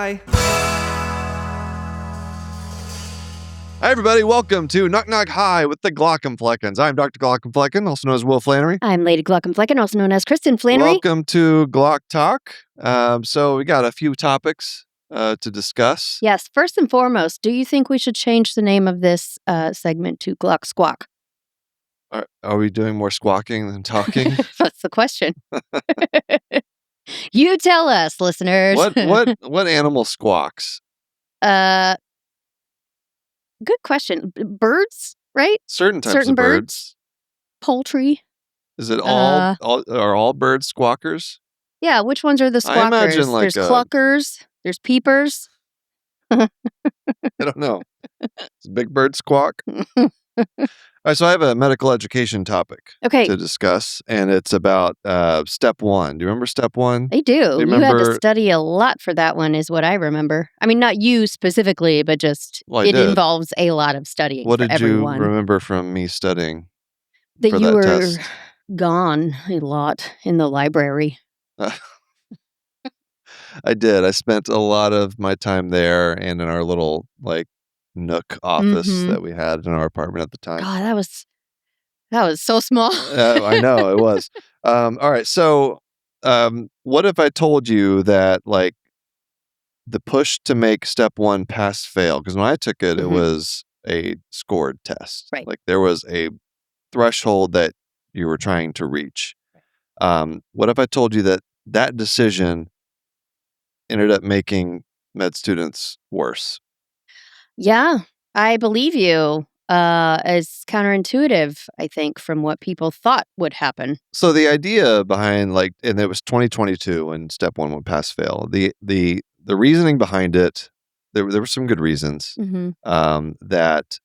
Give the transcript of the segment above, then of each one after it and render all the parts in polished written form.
Hi. Hi, everybody. Welcome to Knock Knock Hi with the Glauc and Fleckens. I'm Dr. Glauc and Flecken, also known as Will Flannery. I'm Lady Glauc and Flecken, also known as Kristin Flannery. Welcome to Glauc Talk. So we got a few topics to discuss. Yes. First and foremost, do you think we should change the name of this segment to Glauc Squawk? Are we doing more squawking than talking? That's the question. You tell us, listeners. What animal squawks? Good question. Birds, right? Certain types of birds. Poultry. Is it are all birds squawkers? Yeah, which ones are the squawkers? I imagine there's cluckers, there's peepers. I don't know. Does Big Bird squawk? All right, so I have a medical education topic to discuss, and it's about step one. Do you remember step one? I do. You had to study a lot for that one, is what I remember. I mean, not you specifically, but just it involves a lot of studying. What did everyone. You remember from me studying? That for you that were test? Gone a lot in the library. I did. I spent a lot of my time there and in our little nook office that we had in our apartment at the time. God, that was so small. I know it was. All right. So, what if I told you that the push to make step one pass fail? Because when I took it, it was a scored test. Right. Like there was a threshold that you were trying to reach. What if I told you that decision ended up making med students worse? Yeah, I believe you. It's counterintuitive, I think, from what people thought would happen. So the idea behind and it was 2022 when step one would pass fail. The reasoning behind it, there were some good reasons. That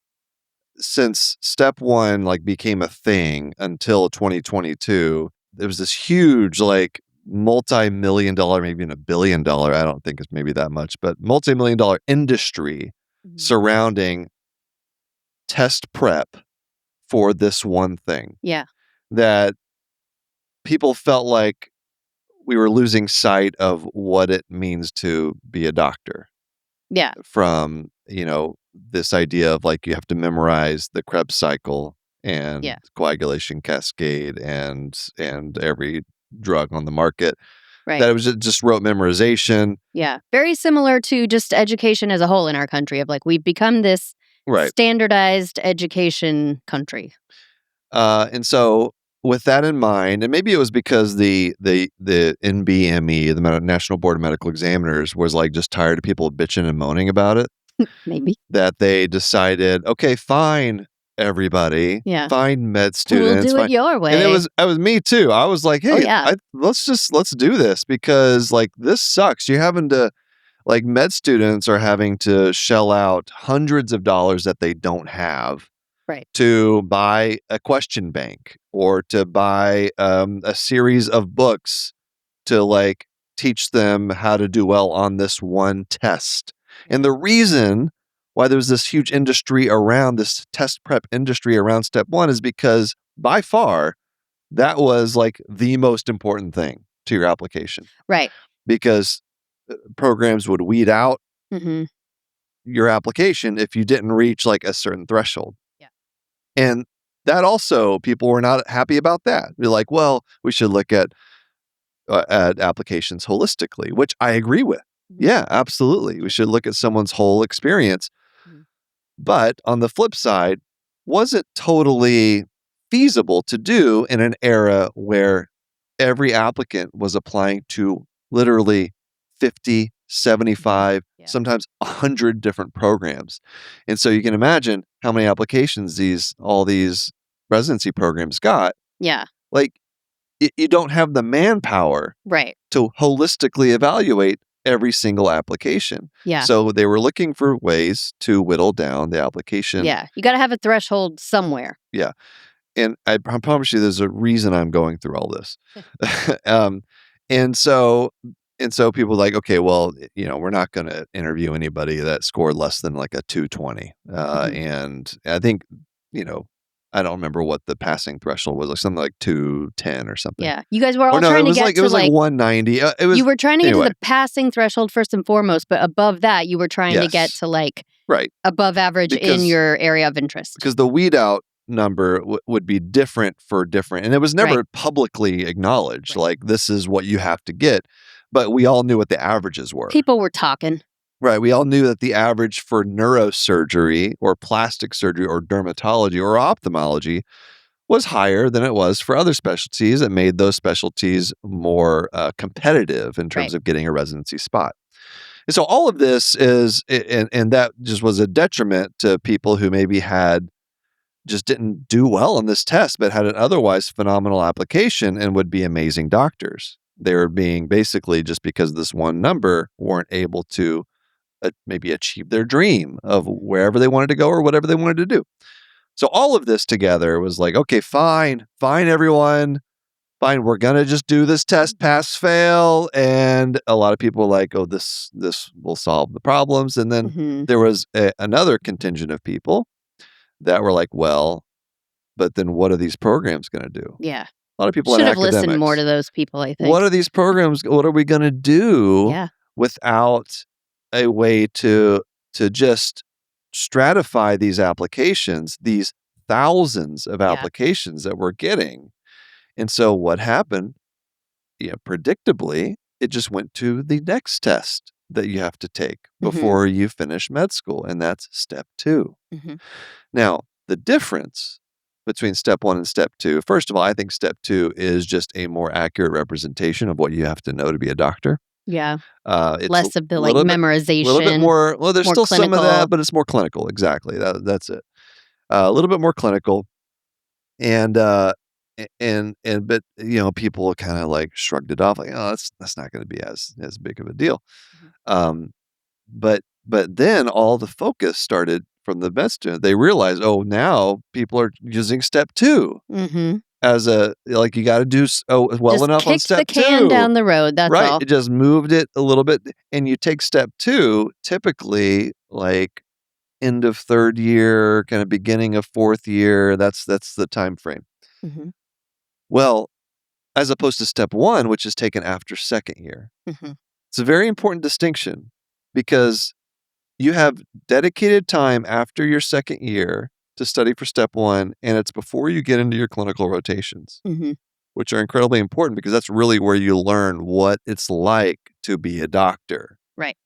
since step one became a thing until 2022, there was this huge multi-million-dollar, maybe even $1 billion. I don't think it's maybe that much, but multi-million-dollar industry surrounding test prep for this one thing. Yeah. That people felt like we were losing sight of what it means to be a doctor. Yeah. From, this idea of you have to memorize the Krebs cycle and coagulation cascade and every drug on the market. Right. That it was just rote memorization. Yeah. Very similar to just education as a whole in our country of we've become this standardized education country. And so with that in mind, and maybe it was because the NBME, the National Board of Medical Examiners, was just tired of people bitching and moaning about it. Maybe. That they decided, okay, fine, everybody. Yeah. Fine, med students. We'll do it your way. And it was me too. I was like, hey, let's do this because this sucks. You're having to, med students are having to shell out hundreds of dollars that they don't have. Right. To buy a question bank or to buy a series of books to teach them how to do well on this one test. And the reason why there's this huge industry around this test prep industry around step one is because by far that was the most important thing to your application. Right. Because programs would weed out your application if you didn't reach a certain threshold. And that also, people were not happy about that. They're like, well, we should look at applications holistically, which I agree with. Yeah, absolutely. We should look at someone's whole experience. But on the flip side, was it totally feasible to do in an era where every applicant was applying to literally 50, 75, sometimes 100 different programs. And so you can imagine how many applications all these residency programs got. Yeah. You don't have the manpower to holistically evaluate every single application. Yeah. So they were looking for ways to whittle down the application. Yeah. You got to have a threshold somewhere. Yeah. And I promise you there's a reason I'm going through all this. And so people are like, okay, well, we're not going to interview anybody that scored less than a 220. And I think, I don't remember what the passing threshold was, like something like 210 or something. Yeah. You guys were Or all no, trying it to was get like to like 190. It was you were trying to get anyway. to the passing threshold first and foremost, but above that, you were trying to get Yes. to like Right. above average in Because- your area of interest. Because the weed out number would be different for different, and it was never Right. publicly acknowledged. Right. Like, this is what you have to get, but we all knew what the averages were. People were talking. Right. We all knew that the average for neurosurgery or plastic surgery or dermatology or ophthalmology was higher than it was for other specialties. It made those specialties more competitive in terms Right. of getting a residency spot. And so all of this is, and that just was a detriment to people who maybe just didn't do well on this test, but had an otherwise phenomenal application and would be amazing doctors. They were being basically, just because of this one number, weren't able to maybe achieve their dream of wherever they wanted to go or whatever they wanted to do. So all of this together was like, okay, fine, everyone. Fine, we're going to just do this test, pass, fail. And a lot of people were like, oh, this will solve the problems. And then there was another contingent of people that were like, well, but then what are these programs going to do? Yeah. A lot of people should in have listened academics. more to those people, I think. What are these programs? What are we going to do Yeah. without a way to just stratify these applications, these thousands of applications that we're getting? And so what happened? Predictably, it just went to the next test that you have to take before you finish med school, and that's step 2. Now, the difference between step 1 and step 2, first of all, I think step 2 is just a more accurate representation of what you have to know to be a doctor. Yeah. It's less of the like a memorization. little bit more. Well, there's more still some of clinical. that, but it's more clinical. Exactly. That's it. A little bit more clinical, and but people kind of like shrugged it off, like, oh, that's not going to be as big of a deal. But then all the focus started from the med student. They realized, oh, now people are using step 2 as a, like, you got to do well Just enough on kicked step the can 2 down the road. That's right. all. It just moved it a little bit, and you take step 2 typically like end of 3rd year, kind of beginning of 4th year. That's the time frame. Well, as opposed to step 1, which is taken after 2nd year. It's a very important distinction, because you have dedicated time after your 2nd year to study for step 1, and it's before you get into your clinical rotations, which are incredibly important, because that's really where you learn what it's like to be a doctor. Right.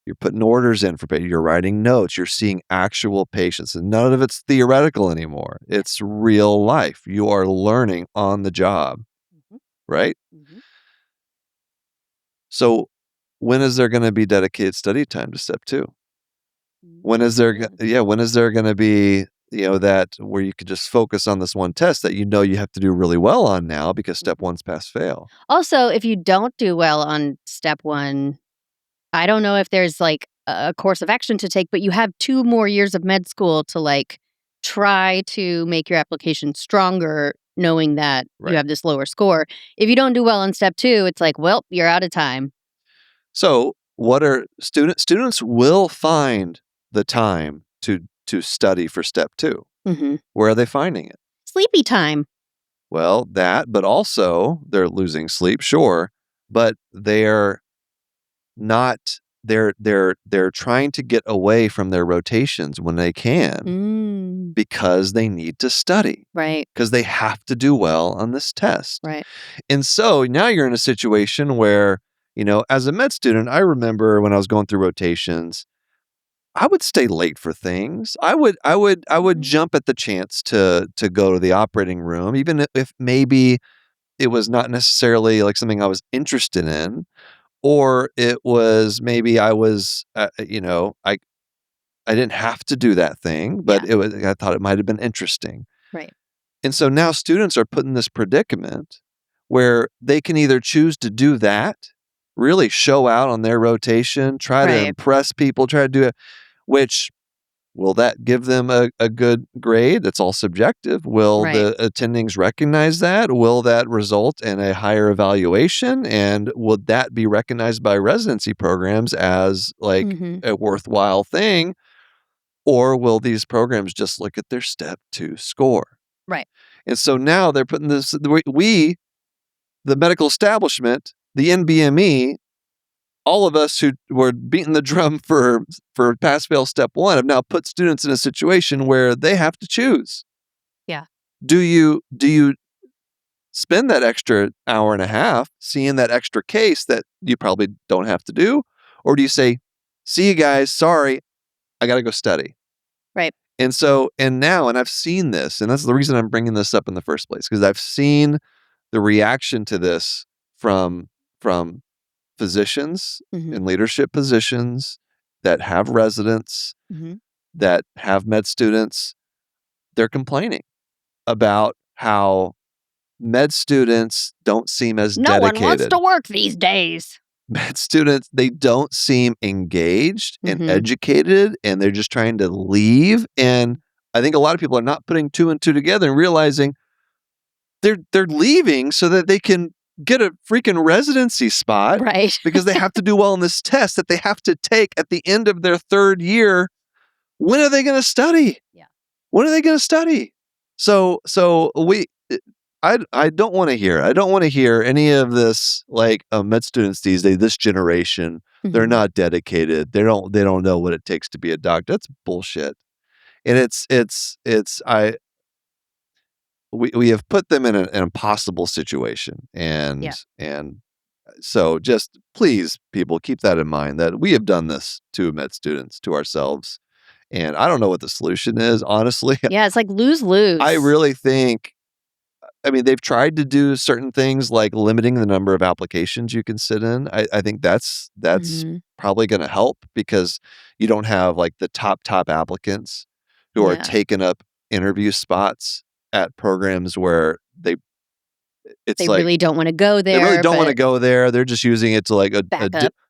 You're putting orders in for patients, you're writing notes, you're seeing actual patients, and none of it's theoretical anymore. It's real life. You are learning on the job, right? So when is there going to be dedicated study time to step 2? When is there going to be, that where you could just focus on this one test that you have to do really well on now, because step 1's pass fail? Also, if you don't do well on step 1, I don't know if there's like a course of action to take, but you have 2 more years of med school to like try to make your application stronger, knowing that you have this lower score. If you don't do well on step 2, it's like, well, you're out of time. So what are students will find the time to study for step 2. Where are they finding it? Sleepy time. Well, but also they're losing sleep, sure, but they're not. They're trying to get away from their rotations when they can, because they need to study, Right. because they have to do well on this test. Right. And so now you're in a situation where, as a med student, I remember when I was going through rotations, I would stay late for things. I would jump at the chance to go to the operating room, even if maybe it was not necessarily like something I was interested in, or it was maybe I was, I didn't have to do that thing, but I thought it might have been interesting. Right. And so now students are put in this predicament where they can either choose to do that, really show out on their rotation, try to impress people, try to do it, which, will that give them a good grade? That's all subjective. Will the attendings recognize that? Will that result in a higher evaluation? And would that be recognized by residency programs as like a worthwhile thing? Or will these programs just look at their step 2 score? Right. And so now they're putting this, we, the medical establishment, the NBME, all of us who were beating the drum for pass-fail step 1 have now put students in a situation where they have to choose. Yeah. Do you spend that extra hour and a half seeing that extra case that you probably don't have to do? Or do you say, see you guys, sorry, I got to go study? Right. And so, and I've seen this, and that's the reason I'm bringing this up in the first place, because I've seen the reaction to this from physicians in leadership positions that have residents, that have med students. They're complaining about how med students don't seem as dedicated. No one wants to work these days. Med students, they don't seem engaged and educated, and they're just trying to leave. And I think a lot of people are not putting 2 and 2 together and realizing they're leaving so that they can get a freaking residency spot, right? Because they have to do well in this test that they have to take at the end of their 3rd year. When are they going to study? Yeah. When are they going to study? So I don't want to hear. I don't want to hear any of this, like, med students these days, this generation, they're not dedicated. They don't know what it takes to be a doctor. That's bullshit. And we have put them in an impossible situation. And so just please, people, keep that in mind, that we have done this to med students, to ourselves. And I don't know what the solution is, honestly. Yeah, it's like lose-lose. I really think, I mean, they've tried to do certain things like limiting the number of applications you can sit in. I think that's probably going to help, because you don't have like the top applicants who are taking up interview spots at programs where they really don't want to go there. They really don't want to go there. They're just using it to like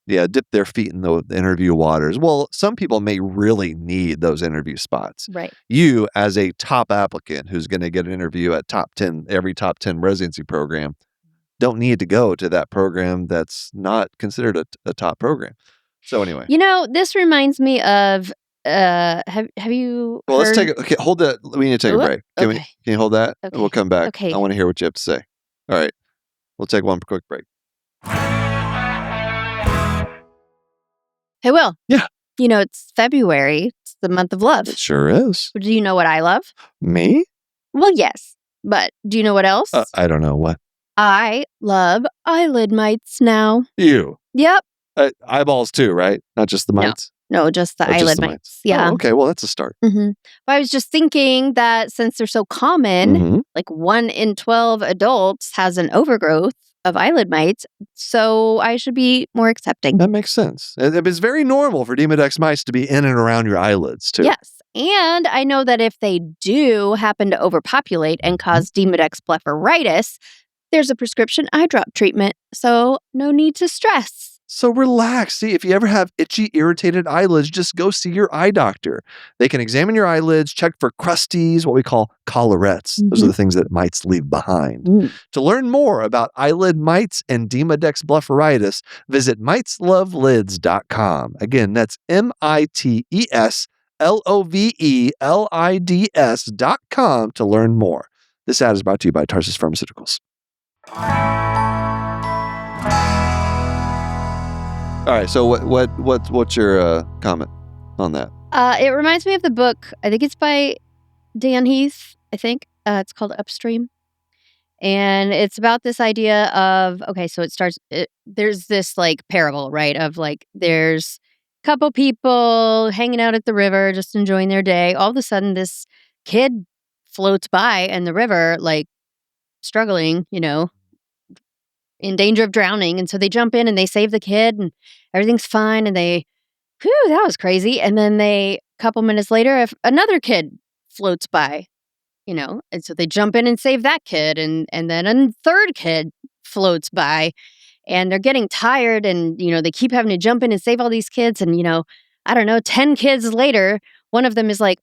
dip their feet in the interview waters. Well, some people may really need those interview spots. Right. You, as a top applicant who's going to get an interview at every top 10 residency program, don't need to go to that program that's not considered a top program. So anyway, this reminds me of have you? Well, let's take it. Okay, hold that. We need to take a break. Can you hold that? Okay. And we'll come back. Okay. I want to hear what you have to say. All right. We'll take one quick break. Hey, Will. Yeah. It's February. It's the month of love. It sure is. Do you know what I love? Me? Well, yes. But do you know what else? I don't know what. I love eyelid mites now. You? Yep. Eyeballs too, right? Not just the mites? No, just the eyelid mites. Yeah. Oh, okay, well, that's a start. But I was just thinking that since they're so common, like 1 in 12 adults has an overgrowth of eyelid mites, so I should be more accepting. That makes sense. It's very normal for Demodex mites to be in and around your eyelids too. Yes. And I know that if they do happen to overpopulate and cause Demodex blepharitis, there's a prescription eye drop treatment, so no need to stress. So relax. See, if you ever have itchy, irritated eyelids, just go see your eye doctor. They can examine your eyelids, check for crusties, what we call collarettes. Those are the things that mites leave behind. To learn more about eyelid mites and Demodex blepharitis, visit miteslovelids.com. Again, that's miteslovelids.com to learn more. This ad is brought to you by Tarsus Pharmaceuticals. All right, so what's your comment on that? It reminds me of the book. I think it's by Dan Heath. I think it's called Upstream, and it's about this idea of so it starts. There's this like parable, right? Of like there's a couple people hanging out at the river, just enjoying their day. All of a sudden, this kid floats by in the river, like struggling, in danger of drowning. And so they jump in and they save the kid and everything's fine. And that was crazy. And then a couple minutes later, another kid floats by, and so they jump in and save that kid. And then a third kid floats by and they're getting tired and, they keep having to jump in and save all these kids. And, I don't know, 10 kids later, one of them is like,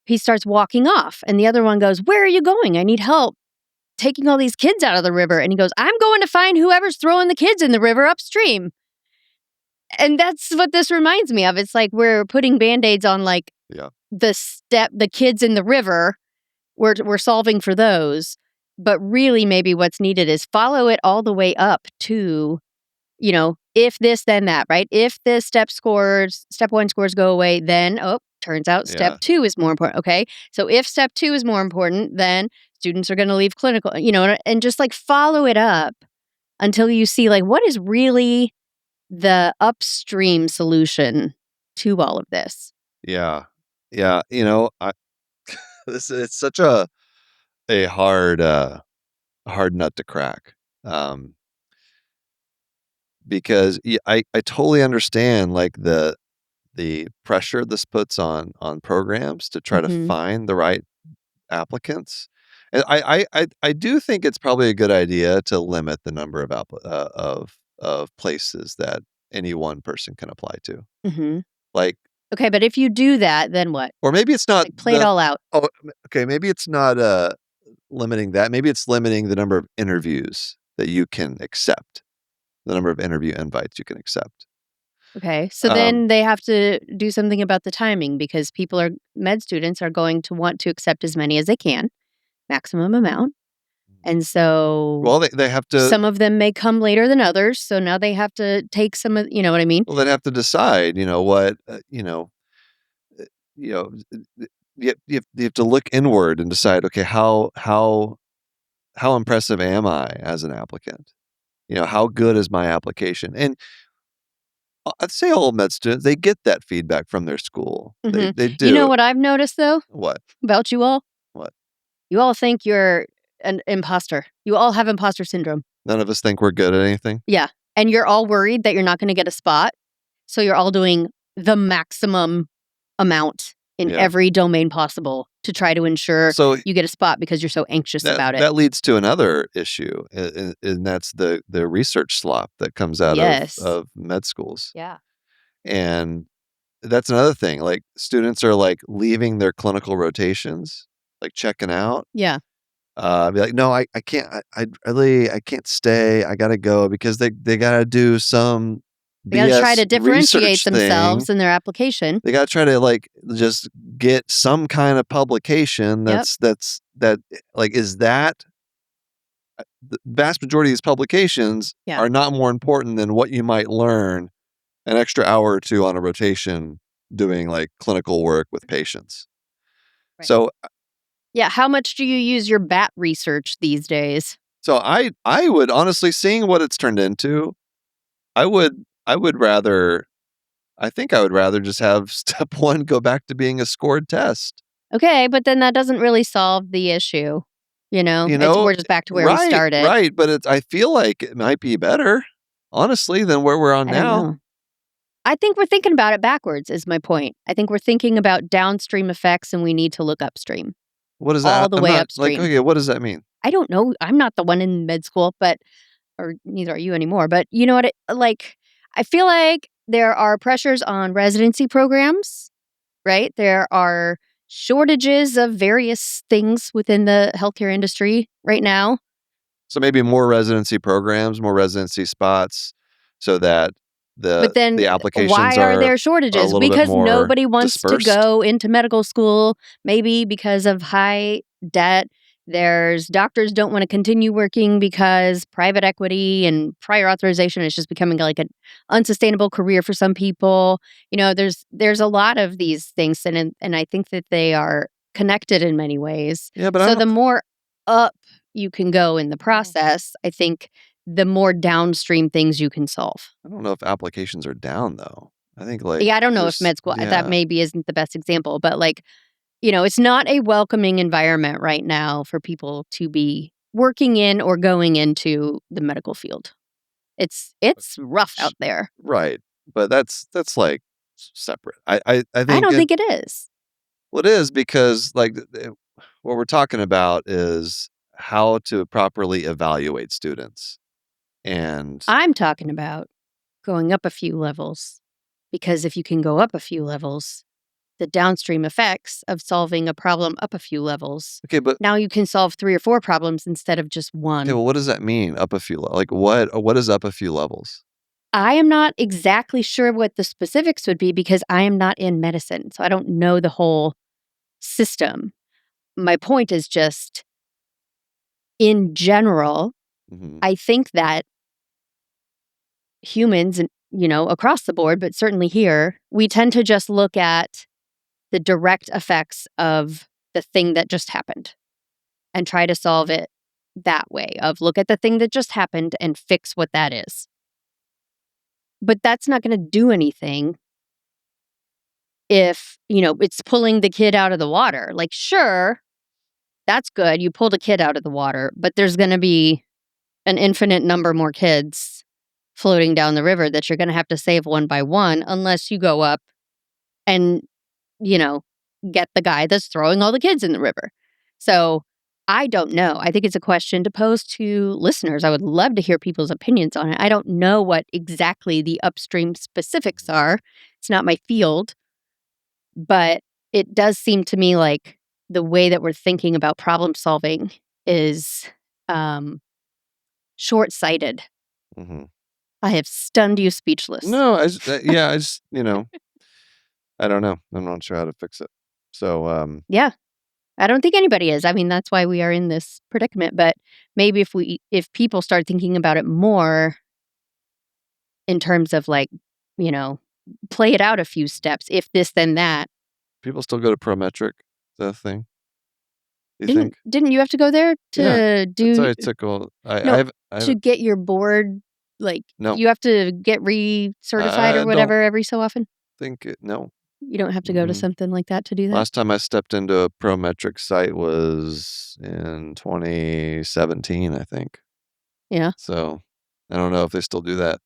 he starts walking off and the other one goes, "Where are you going? I need help taking all these kids out of the river." And he goes, "I'm going to find whoever's throwing the kids in the river upstream." And that's what this reminds me of. It's like we're putting Band-Aids on like Yeah. the kids in the river, we're solving for those. But really, maybe what's needed is follow it all the way up to, if this, then that, right? If the step 1 scores go away, then, turns out step Yeah. 2 is more important. Okay. So if step 2 is more important, then students are going to leave clinical, and just like follow it up until you see like what is really the upstream solution to all of this. Yeah. Yeah. It's such a hard nut to crack. Because I totally understand like the pressure this puts on programs to try to Mhm. find the right applicants. And I do think it's probably a good idea to limit the number of of places that any one person can apply to. Mhm. Like, Okay, but if you do that, then what? or maybe it's not Like play it all out. okay, maybe it's not limiting that. Maybe it's limiting the number of interviews that you can accept, the number of interview invites you can accept. Okay. So Um, then they have to do something about the timing because med students are going to want to accept as many as they can, maximum amount. And so well, they have to. some of them may come later than others. So now they have to take some of, you know what I mean? Well, they'd have to decide. What you know. You have to look inward and decide. Okay, how impressive am I as an applicant? How good is my application? And I'd say all med students, they get that feedback from their school. Hmm. They You know do. what I've noticed though What? about you all? What? You all think you're an imposter. You all have imposter syndrome. None of us think we're good at anything? Yeah. And you're all worried that you're not going to get a spot. So you're all doing the maximum amount in Yeah. every domain possible to try to ensure So you get a spot because you're so anxious that about it. that leads to another issue, and that's the research slop that comes out Yes. of med schools. Yeah. And that's another thing, like, students are, like, leaving their clinical rotations, like, checking out. Yeah. Be like, "No, I can't. I really I can't stay. I gotta go," because they gotta do some They got to try BS to differentiate research thing. themselves in their application. They gotta try to, like, just get some kind of publication Yep. like, is that the vast majority of these publications Yeah. are not more important than what you might learn an extra hour or 2 on a rotation doing, like, clinical work with patients. Right. So Yeah. How much do you use your bat research these days? so I would honestly, seeing what it's turned into, I would rather I think I would rather just have step 1 go back to being a scored test. Okay. But then that doesn't really solve the issue. You We're know? just back to where we Right, started. right, but I feel like it might be better, honestly, than where we're on I don't now. know. I think we're thinking about it backwards, is my point. I think we're thinking about downstream effects and we need to look upstream, What is all that? the I'm way not like, upstream. okay, what does that mean? I don't know. I'm not the one in med school, or neither are you anymore. But you know what? I feel like there are pressures on residency programs, right? There are shortages of various things within the healthcare industry right now. So maybe more residency programs, more residency spots so that But then the applications why are there are a shortages? little bit Because more nobody wants to dispersed. go into medical school, maybe because of high debt. There's doctors don't want to continue working because private equity and prior authorization is just becoming like an unsustainable career for some people. There's a lot of these things and I think that they are connected in many ways. Yeah, but So the more up you can go in the process, I think the more downstream things you can solve. I don't know if applications are down though. I think like Yeah, I don't know if there's med school that yeah. maybe isn't the best example, but it's not a welcoming environment right now for people to be working in or going into the medical field. It's rough out there. Right. But that's like separate. I I think don't think it is. well, it is because like what we're talking about is how to properly evaluate students. And I'm talking about going up a few levels because if you can go up a few levels, the downstream effects of solving a problem up a few levels. okay, but Now you can solve 3 or 4 problems instead of just okay, one. well, what does that mean? Up a few like what is up a few levels? I am not exactly sure what the specifics would be because I am not in medicine, so I don't know the whole system. My point is just, in general, Mhm. I think that humans and, across the board, but certainly here, we tend to just look at the direct effects of the thing that just happened and try to solve it that way of look at the thing that just happened and fix what that is. But that's not going to do anything if, it's pulling the kid out of the water. Like, sure, that's good. You pulled a kid out of the water, but there's going to be an infinite number more kids floating down the river that you're going to have to save one by one unless you go up and, you know, get the guy that's throwing all the kids in the river. So I don't know. I think it's a question to pose to listeners. I would love to hear people's opinions on it. I don't know what exactly the upstream specifics are. It's not my field, but it does seem to me like the way that we're thinking about problem solving is short-sighted. Mhm. I have stunned you speechless. No, I just, I don't know. I'm not sure how to fix it. So, Yeah. I don't think anybody is. I mean, that's why we are in this predicament, but maybe if people start thinking about it more in terms of like, you know, play it out a few steps, if this then that. people still go to Prometric, the thing, you Didn't think? didn't you have to go there Yeah. to That's do why I took all no, I to have get your board, like, no, you have to get recertified or I don't whatever every so often? think it no. You don't have to go to Mm-mm. something like that to do that? Last time I stepped into a Prometric site was in 2017, I think. Yeah. So, I don't know if they still do that.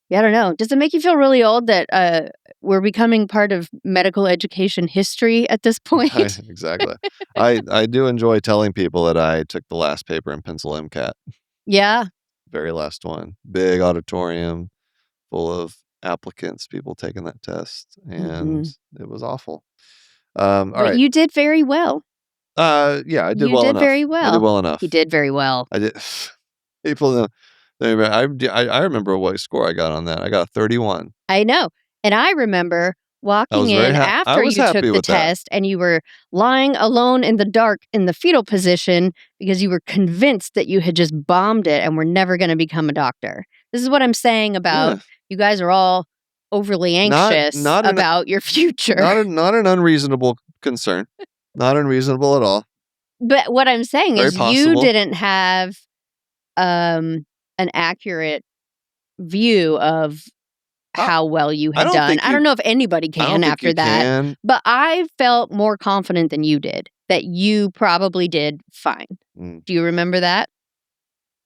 Yeah, I don't know. Does it make you feel really old that, we're becoming part of medical education history at this Right, point? exactly. I do enjoy telling people that I took the last paper in pencil MCAT, Yeah. very last one. Big auditorium full of applicants, people taking that test, and Mhm. it was awful. But Alright. you did very well. Yeah, I did You well did enough. very I did well. well You enough. did very well. I did people, I remember what score I got on that. I got a 31. I know. And I remember I walking was very in I after was you took happy the with that. test and you were lying alone in the dark in the fetal position because you were convinced that you had just bombed it and were never going to become a doctor. This is what I'm saying about Yeah. you guys are all overly Not anxious not an about your future. not an unreasonable concern. Not unreasonable at all. But what I'm saying Very is you possible. didn't have an accurate view of I how well you I had don't done. think I you don't know if anybody I don't can think after you that, can. but I felt more confident than you did that you probably did fine. Mm. Do you remember that?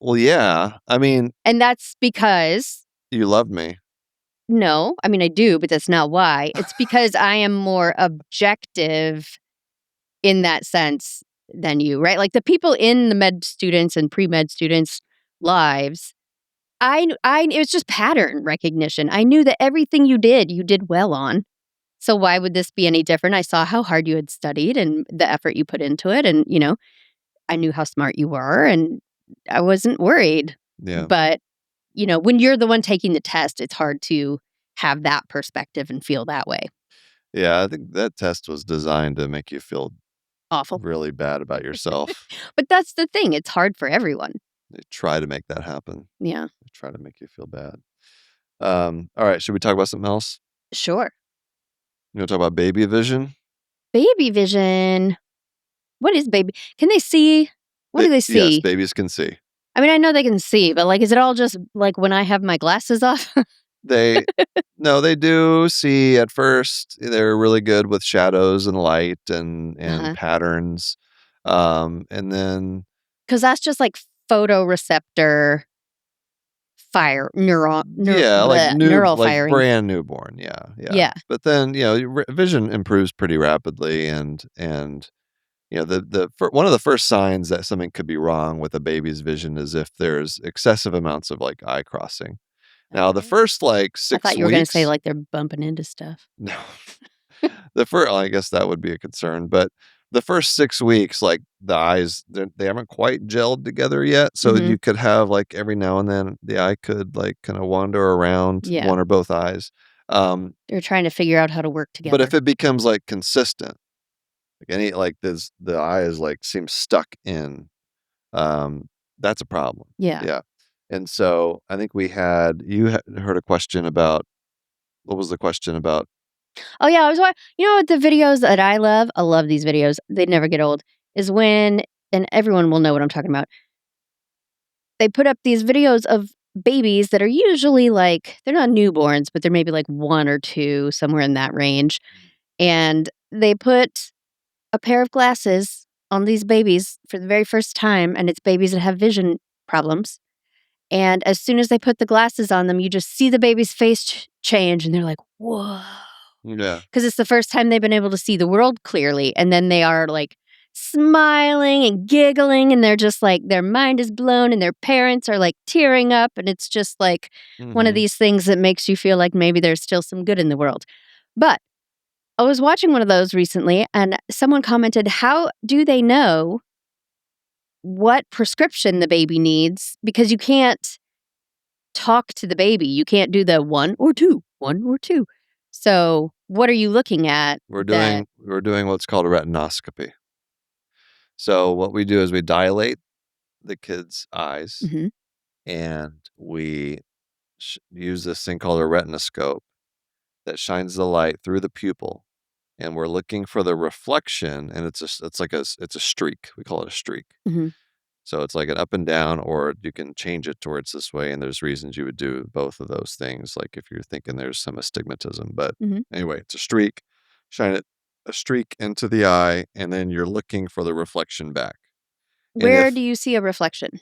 Well, yeah. I mean, And that's because you loved me. no, I mean, I do, but that's not why. It's because I am more objective in that sense than you, right? Like the people in the med students and pre-med students' lives, it was just pattern recognition. I knew that everything you did well on. So why would this be any different? I saw how hard you had studied and the effort you put into it. And, I knew how smart you were and I wasn't worried. Yeah. But, when you're the one taking the test, it's hard to have that perspective and feel that way. Yeah, I think that test was designed to make you feel Awful. really bad about yourself. But that's the thing. It's hard for everyone. They try to make that happen. Yeah. They try to make you feel bad. All right, should we talk about something else? Sure. You wanna talk about baby vision? Baby vision. What is baby? Can they see? What do they Yes, see? babies can see. I mean, I know they can see, but like, is it all just like when I have my glasses off? They No, they do see at first. They're really good with shadows and light and Uh-huh. patterns. And then 'Cause that's just like photoreceptor fire yeah, neural like firing. brand newborn. Yeah, yeah. Yeah. But then, vision improves pretty rapidly and one of the first signs that something could be wrong with a baby's vision is if there's excessive amounts of like eye crossing. Now, the Oh. first like I thought 6 you were gonna say weeks, like they're bumping into stuff. no. The first, I guess that would be a concern, but the first 6 weeks, like, the eyes, they haven't quite gelled together yet, so Mhm. you could have, like, every now and then, the eye could, like, kinda wander around Yeah. one or both eyes. They're trying to figure out how to work But together. if it becomes, like, consistent, this the eye is, like, seems stuck in, that's a problem. Yeah. Yeah. And so, I think you had heard a question about what was the question about? Oh, yeah, I was you know what the videos that I love? I love these videos, they never get old, is when and everyone will know what I'm talking about. They put up these videos of babies that are usually, like they're not newborns, but they're maybe, like, 1 or 2, somewhere in that range, and they put a pair of glasses on these babies for the very first time, and it's babies that have vision problems, and as soon as they put the glasses on them, you just see the baby's face change, and they're like, "Whoa." Yeah. 'Cause it's the first time they've been able to see the world clearly, and then they are, like, smiling and giggling, and they're just like their mind is blown, and their parents are, like, tearing up, and it's just, like, one of Mhm. these things that makes you feel like maybe there's still some good in the world. But I was watching one of those recently, and someone commented, "How do they know what prescription the baby needs?" Because you can't talk to the baby. You can't do the 1 or 2, 1 or 2. So, what are you looking at that We're doing what's called a retinoscopy. So, what we do is we dilate the kid's eyes, Mhm, and we use this thing called a retinoscope that shines the light through the pupil, and we're looking for the reflection, and it's like it's a streak. We call it a streak. mhm, So it's like an up and down, or you can change it towards this way. And there's reasons you would do both of those things. Like if you're thinking there's some astigmatism, but mhm. anyway, it's a streak. Shine it a streak into the eye, and then you're looking for the reflection back. And Where if do you see a reflection?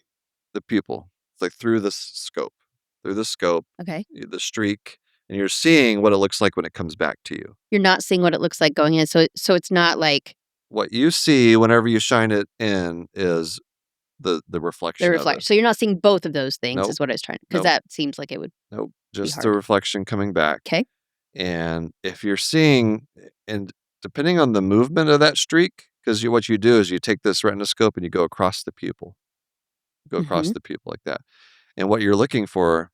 the pupil, it's like through the scope, Okay. the streak, and you're seeing what it looks like when it comes back to you. You're not seeing what it looks like going in, so it's not like What you see whenever you shine it in is the the reflection of it. reflect so you're not seeing both of those things Nope, is what I was trying because nope, that seems like it would nope. be Just the hard. reflection coming back. Okay. And if you're seeing, and depending on the movement of that streak, because what you do is you take this retinoscope and you go across the pupil, go across Mhm. the pupil like that. And what you're looking for,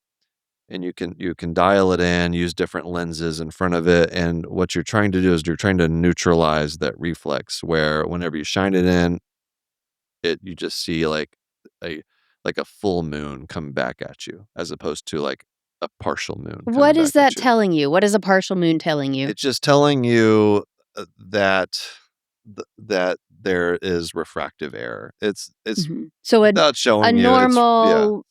and you can dial it in, use different lenses in front of it. And what you're trying to do is you're trying to neutralize that reflex where whenever you shine it in, you just see a like a full moon come back at you, as opposed to like a partial moon coming What is back that at you. telling you? What is a partial moon telling you? It's just telling you, that that there is refractive error. It's Mhm. So without a showing you, it's yeah. normal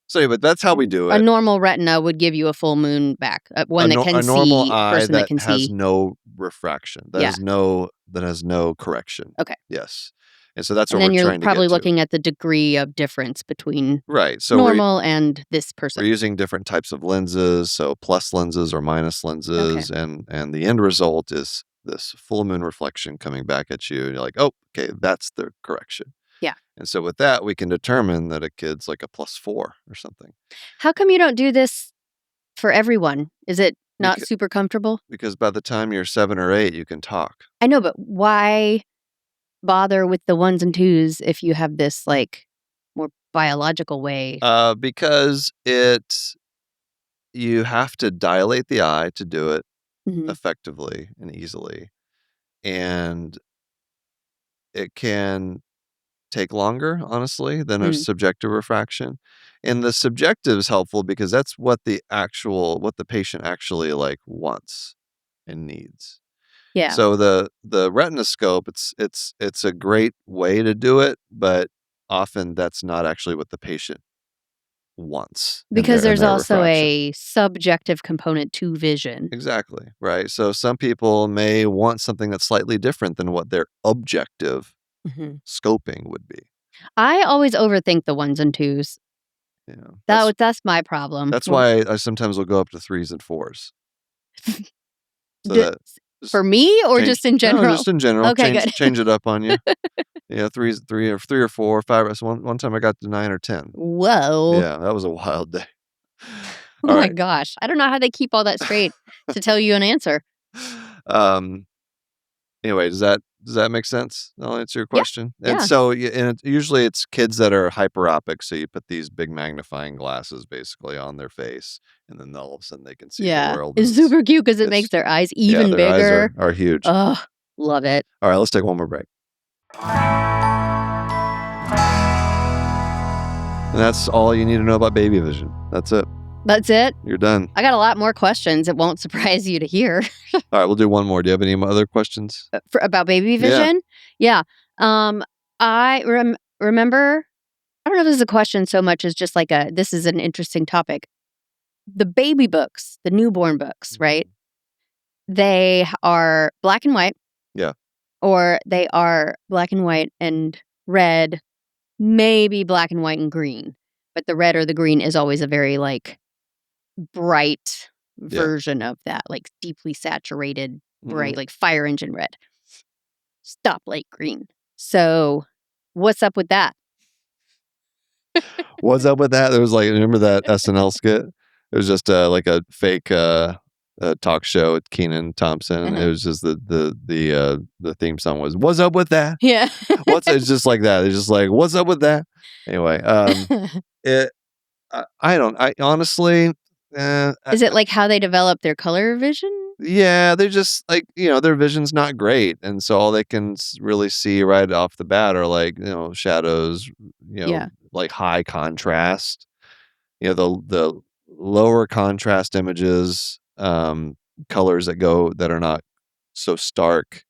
So, but that's how we do a it. normal retina would give you a full moon back, one that A can normal see a eye person that that can has see. no refraction, Yeah, that has no correction. okay. Yes. And so that's And what we're then you're trying to get probably to. looking at the degree of difference between Right. So normal and this we're person. using different types of lenses, so plus lenses or minus Okay. lenses, and the end result is this full moon reflection coming back at you, and you're like, "Oh, okay, that's the correction." Yeah. And so with that, we can determine that a kid's like a +4 or something. How come you don't do this for everyone? Is it not Becau super comfortable? because by the time you're 7 or 8, you can talk. I know, but why bother with the ones and twos if you have this, like, more biological way? Because you have to dilate the eye to do it Mhm, effectively and easily, and it can take longer, honestly, than a mm, subjective refraction. And the subjective is helpful because that's what the patient actually, like, wants and needs. yeah, So the retinoscope, it's a great way to do it, but often that's not actually what the patient wants in because there's their also refraction. a subjective component to vision. Exactly, right? So some people may want something that's slightly different than what their objective Mhm. scoping would be. I always overthink the ones and twos. You know, that's That's my problem. that's why I sometimes will go up to 3s and 4s. So D that just For me or change just in no, general? just in general, Okay, good. change it up on you. Yeah, 3 or 4 or 5. So one time I got to 9 or 10. Whoa. Yeah, that was a wild day. Oh All my right. gosh. I don't know how they keep all that straight to tell you an answer. Um, Anyway, does that make sense? I'll answer your question. Yeah. And so, usually it's kids that are hyperopic. So you put these big magnifying glasses basically on their face, and then all of a sudden they can see the world. It's super cute because it makes their eyes even their bigger. eyes are huge. Oh, love it. All right, let's take one more break. And that's all you need to know about baby vision. That's it. That's it. You're done. I got a lot more questions. It won't surprise you to hear. All right, we'll do one more. Do you have any other questions? About baby vision? Yeah. I remember, I don't know if this is a question so much as just like this is an interesting topic. The baby books, the newborn books, right? They are black and white. Yeah. Or they are black and white and red, maybe black and white and green. But the red or the green is always a very like bright version of that, like deeply saturated, bright, like fire engine red. Stoplight green. So what's up with that? What's up with that? There was like, remember that SNL skit? It was just like a fake talk show with Kenan Thompson. And it was just the theme song was "What's up with that?" Yeah. It's just like that. It's just like, "What's up with that?" Anyway, I honestly, is it like how they develop their color vision? Yeah, they're just like, their vision's not great. And so all they can really see right off the bat are like, shadows, like high contrast, the lower contrast images, colors that are not so stark,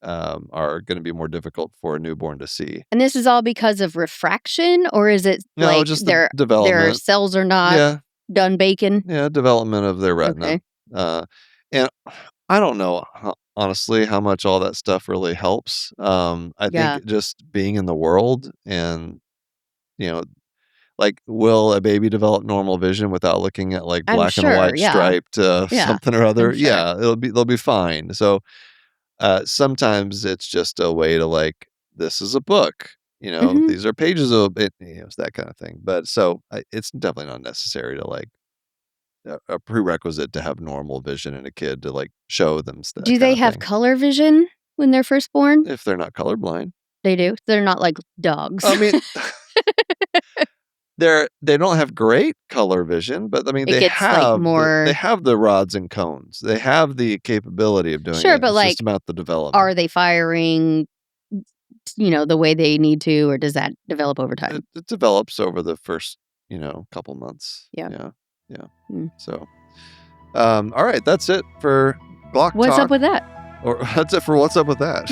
are going to be more difficult for a newborn to see. And this is all because of refraction, or is it No, just the development. Their cells are not done baking? Yeah, development of their retina. Okay. And I don't know, honestly, how much all that stuff really helps. I think just being in the world and, like, will a baby develop normal vision without looking at like black and white striped something or other? Sure. Yeah, they'll be fine. So sometimes it's just a way to like, this is a book. These are pages of it. It's that kind of thing. But so it's definitely not necessary to like a prerequisite to have normal vision in a kid to like show them stuff. Do they have color vision when they're first born? If they're not colorblind. They do. They're not like dogs. I mean, they don't have great color vision, but I mean they have they have the rods and cones. They have the capability of doing it. Sure, but it's like, just about the development. Are they firing the way they need to, or does that develop over time? It develops over the first, couple months. Yeah. So, all right, that's it for Glauc What's Talk. up with that? Or that's it for What's Up With That.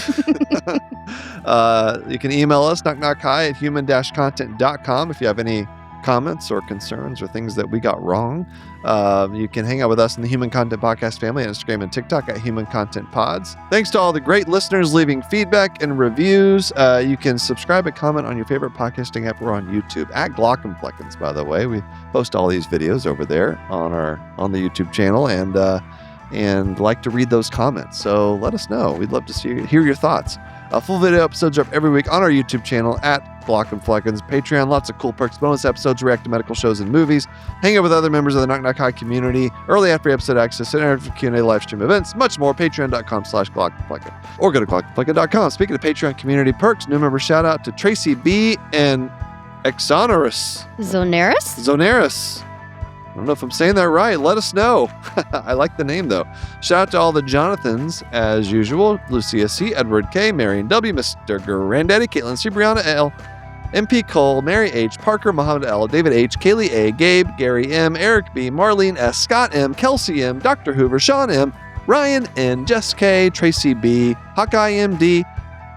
You can email us, knockknocki@human-content.com if you have any comments or concerns or things that we got wrong. You can hang out with us in the Human Content Podcast family on Instagram and TikTok at Human Content Pods. Thanks to all the great listeners leaving feedback and reviews. You can subscribe and comment on your favorite podcasting app. We're on YouTube at Glauc and Pleckens, by the way. We post all these videos over there on the YouTube channel and like to read those comments. So let us know. We'd love to hear your thoughts. Full video episodes are up every week on our YouTube channel at Glauc and Pleckens. Patreon, lots of cool perks, bonus episodes, react to medical shows and movies, hang out with other members of the Knock Knock High community, early after episode access, interactive Q&A, live stream events, much more. Patreon.com/GlaucandPlecken. Or go to GlaucandPlecken.com. Speaking of Patreon community perks, new member shout out to Tracy B and Exonerus. Zonaris. I don't know if I'm saying that right. Let us know. I like the name, though. Shout out to all the Jonathans, as usual. Lucia C., Edward K., Marion W., Mr. Granddaddy, Caitlin C., Brianna L., MP Cole, Mary H., Parker, Muhammad L., David H., Kaylee A., Gabe, Gary M., Eric B., Marlene S., Scott M., Kelsey M., Dr. Hoover, Sean M., Ryan N., Jess K., Tracy B., Hawkeye MD,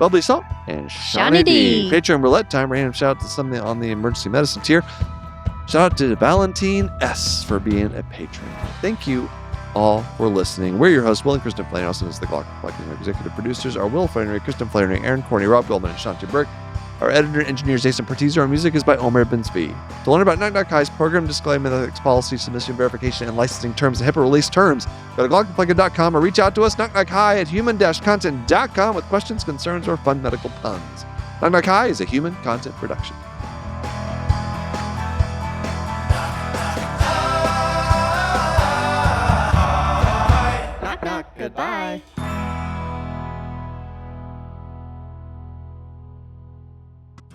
Bubbly Salt, and Shawnee D. Patreon roulette time. Random shout out to something on the emergency medicine tier. Shout out to Valentine S. for being a patron. Thank you all for listening. We're your hosts, Will and Kristen Flannery, also known as the Glauc and Plecken. Our executive producers are Will Flannery, Kristen Flannery, Aaron Corney, Rob Goldman, and Shanti Burke. Our editor and engineer is Jason Pertiz. Our music is by Omer Ben-Zvi. To learn about Knock Knock High's program disclaimer, ethics policy, submission verification, and licensing terms and HIPAA release terms, go to glaucandplecken.com or reach out to us, knockknocki@human-content.com with questions, concerns, or fun medical puns. Knock Knock High is a human content production. Goodbye.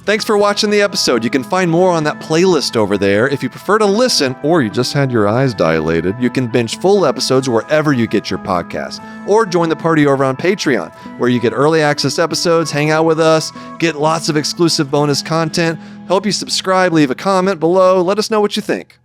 Thanks for watching the episode. You can find more on that playlist over there. If you prefer to listen or you just had your eyes dilated, you can binge full episodes wherever you get your podcasts. Or join the party over on Patreon, where you get early access episodes, hang out with us, get lots of exclusive bonus content. Hope you subscribe, leave a comment below. Let us know what you think.